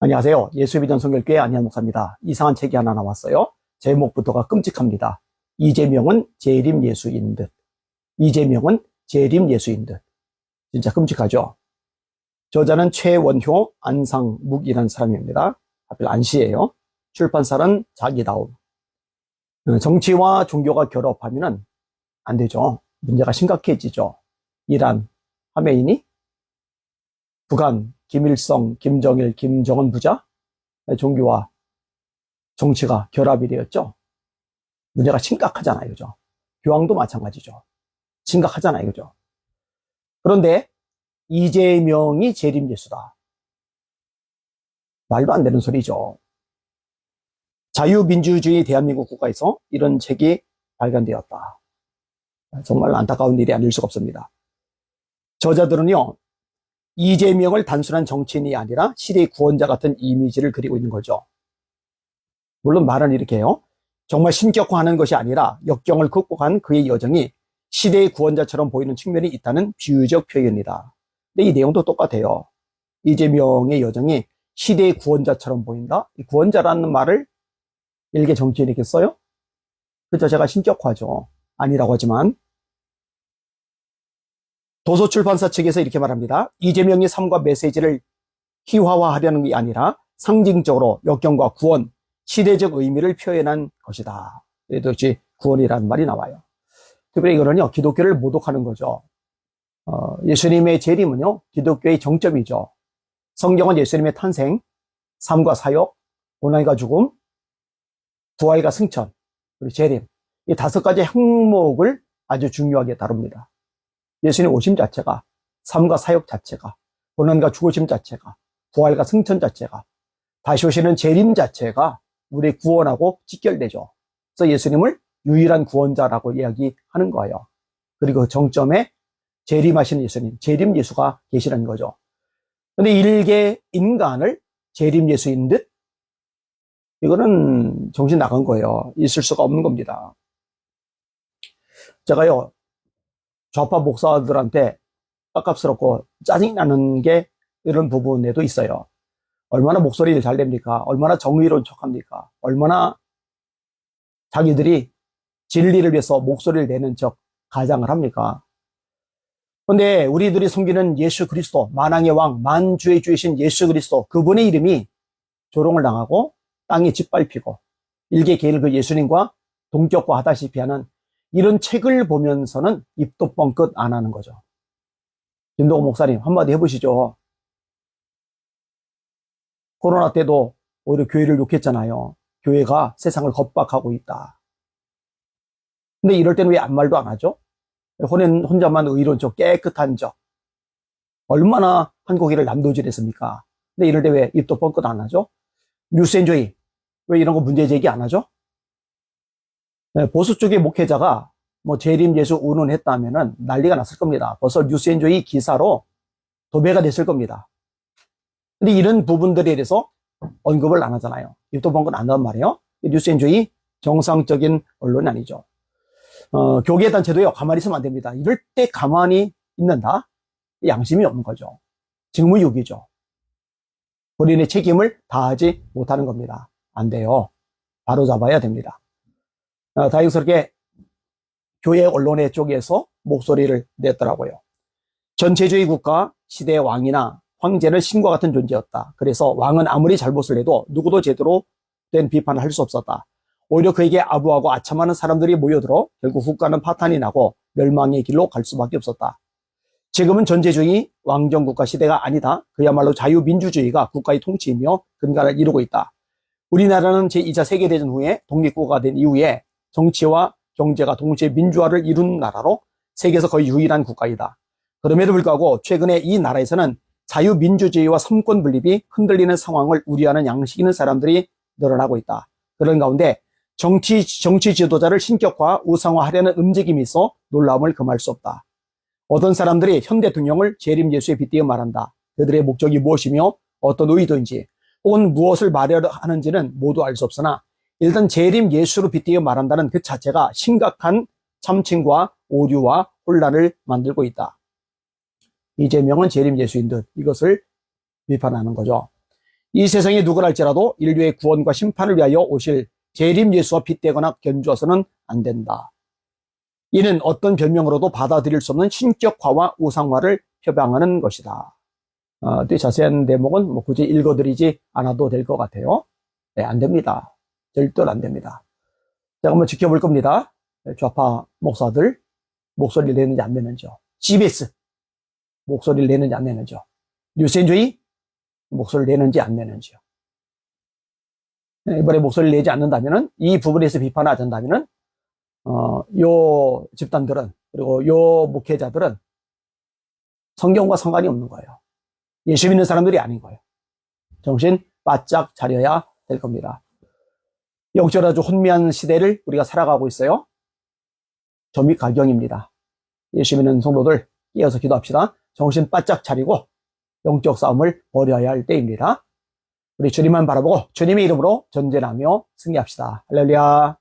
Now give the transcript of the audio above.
안녕하세요. 예수비전 성결교회 안희한 목사입니다. 이상한 책이 하나 나왔어요. 제목부터가 끔찍합니다. 이재명은 재림 예수인 듯. 이재명은 재림 예수인 듯. 진짜 끔찍하죠. 저자는 최원효 안상묵이라는 사람입니다. 하필 안씨예요. 출판사는 자기다움. 정치와 종교가 결합하면 안 되죠. 문제가 심각해지죠. 이란, 하메이니, 북한, 김일성, 김정일, 김정은 부자, 종교와 정치가 결합이 되었죠. 문제가 심각하잖아요. 그죠? 교황도 마찬가지죠. 심각하잖아요. 그죠? 그런데 이재명이 재림 예수다. 말도 안 되는 소리죠. 자유민주주의 대한민국 국가에서 이런 책이 발간되었다. 정말 안타까운 일이 아닐 수가 없습니다. 저자들은요, 이재명을 단순한 정치인이 아니라 시대의 구원자 같은 이미지를 그리고 있는 거죠. 물론 말은 이렇게 해요. 정말 신격화하는 것이 아니라 역경을 극복한 그의 여정이 시대의 구원자처럼 보이는 측면이 있다는 비유적 표현이다. 근데 이 내용도 똑같아요. 이재명의 여정이 시대의 구원자처럼 보인다? 이 구원자라는 말을 일개 정치인에게 써요? 그 자체가 신격화죠. 아니라고 하지만 도서출판사 측에서 이렇게 말합니다. 이재명의 삶과 메시지를 희화화하려는 게 아니라 상징적으로 역경과 구원, 시대적 의미를 표현한 것이다. 그래도 역시 구원이라는 말이 나와요. 특별히 이거는요, 기독교를 모독하는 거죠. 예수님의 재림은요, 기독교의 정점이죠. 성경은 예수님의 탄생, 삶과 사역, 고난과 죽음, 부활과 승천, 그리고 재림, 이 5가지 항목을 아주 중요하게 다룹니다. 예수님 오심 자체가, 삶과 사역 자체가, 고난과 죽으심 자체가, 부활과 승천 자체가, 다시 오시는 재림 자체가 우리 구원하고 직결되죠. 그래서 예수님을 유일한 구원자라고 이야기하는 거예요. 그리고 그 정점에 재림하시는 예수님, 재림 예수가 계시는 거죠. 근데 일개 인간을 재림 예수인 듯? 이거는 정신 나간 거예요. 있을 수가 없는 겁니다. 제가요, 좌파 목사들한테 깝깝스럽고 짜증나는 게 이런 부분에도 있어요. 얼마나 목소리를 잘 냅니까? 얼마나 정의로운 척합니까? 얼마나 자기들이 진리를 위해서 목소리를 내는 척 가장을 합니까? 그런데 우리들이 섬기는 예수 그리스도, 만왕의 왕, 만주의 주이신 예수 그리스도, 그분의 이름이 조롱을 당하고 땅이 짓밟히고 일개 개인을 그 예수님과 동격화하다시피 하는 이런 책을 보면서는 입도 뻥끗 안 하는 거죠. 김동호 목사님 한마디 해보시죠. 코로나 때도 오히려 교회를 욕했잖아요. 교회가 세상을 겁박하고 있다. 근데 이럴 때는 왜 아무 말도 안 하죠? 혼자만 의로운 척, 깨끗한 척. 얼마나 한국인을 남도질했습니까? 근데 이럴 때 왜 입도 뻥끗 안 하죠? 뉴스엔조이 왜 이런 거 문제 제기 안 하죠? 보수 쪽의 목회자가 뭐 재림 예수 운운했다면은 난리가 났을 겁니다. 벌써 뉴스엔조이 기사로 도배가 됐을 겁니다. 근데 이런 부분들에 대해서 언급을 안 하잖아요. 입도 뻥끗 안 한단 말이에요. 뉴스엔조이 정상적인 언론이 아니죠. 교계 단체도요, 가만히 있으면 안 됩니다. 이럴 때 가만히 있는다? 양심이 없는 거죠. 직무유기죠. 본인의 책임을 다하지 못하는 겁니다. 안 돼요. 바로 잡아야 됩니다. 다행스럽게 교회 언론의 쪽에서 목소리를 냈더라고요. 전체주의 국가 시대의 왕이나 황제는 신과 같은 존재였다. 그래서 왕은 아무리 잘못을 해도 누구도 제대로 된 비판을 할 수 없었다. 오히려 그에게 아부하고 아첨하는 사람들이 모여들어 결국 국가는 파탄이 나고 멸망의 길로 갈 수밖에 없었다. 지금은 전제주의 왕정국가 시대가 아니다. 그야말로 자유민주주의가 국가의 통치이며 근간을 이루고 있다. 우리나라는 제2차 세계대전 후에 독립국가가 된 이후에 정치와 경제가 동시에 민주화를 이룬 나라로 세계에서 거의 유일한 국가이다. 그럼에도 불구하고 최근에 이 나라에서는 자유민주주의와 삼권 분립이 흔들리는 상황을 우려하는 양식 있는 사람들이 늘어나고 있다. 그런 가운데 정치 지도자를 신격화, 우상화하려는 움직임이 있어 놀라움을 금할 수 없다. 어떤 사람들이 현 대통령을 재림 예수에 빗대어 말한다. 그들의 목적이 무엇이며 어떤 의도인지 혹은 무엇을 말하려 하는지는 모두 알 수 없으나 일단 재림 예수로 빗대어 말한다는 그 자체가 심각한 참칭과 오류와 혼란을 만들고 있다. 이재명은 재림 예수인 듯 이것을 비판하는 거죠. 이 세상에 누구랄지라도 인류의 구원과 심판을 위하여 오실 재림 예수와 빗대거나 견주어서는 안 된다. 이는 어떤 변명으로도 받아들일 수 없는 신격화와 우상화를 표방하는 것이다. 또 자세한 대목은 뭐 굳이 읽어드리지 않아도 될 것 같아요. 네, 안 됩니다. 절대로 안 됩니다. 제가 한번 지켜볼 겁니다. 좌파 목사들 목소리를 내는지 안 내는지요. CBS 목소리를 내는지 안 내는지요. 뉴스엔조이 목소리를 내는지 안 내는지요. 이번에 목소리를 내지 않는다면은, 이 부분에서 비판하지 않는다면은, 요 집단들은, 그리고 요 목회자들은 성경과 상관이 없는 거예요. 예수 믿는 사람들이 아닌 거예요. 정신 바짝 차려야 될 겁니다. 영적으로 아주 혼미한 시대를 우리가 살아가고 있어요. 점이 갈경입니다. 예수 믿는 성도들 깨어서 기도합시다. 정신 바짝 차리고 영적 싸움을 벌여야 할 때입니다. 우리 주님만 바라보고 주님의 이름으로 전쟁하며 승리합시다. 할렐루야.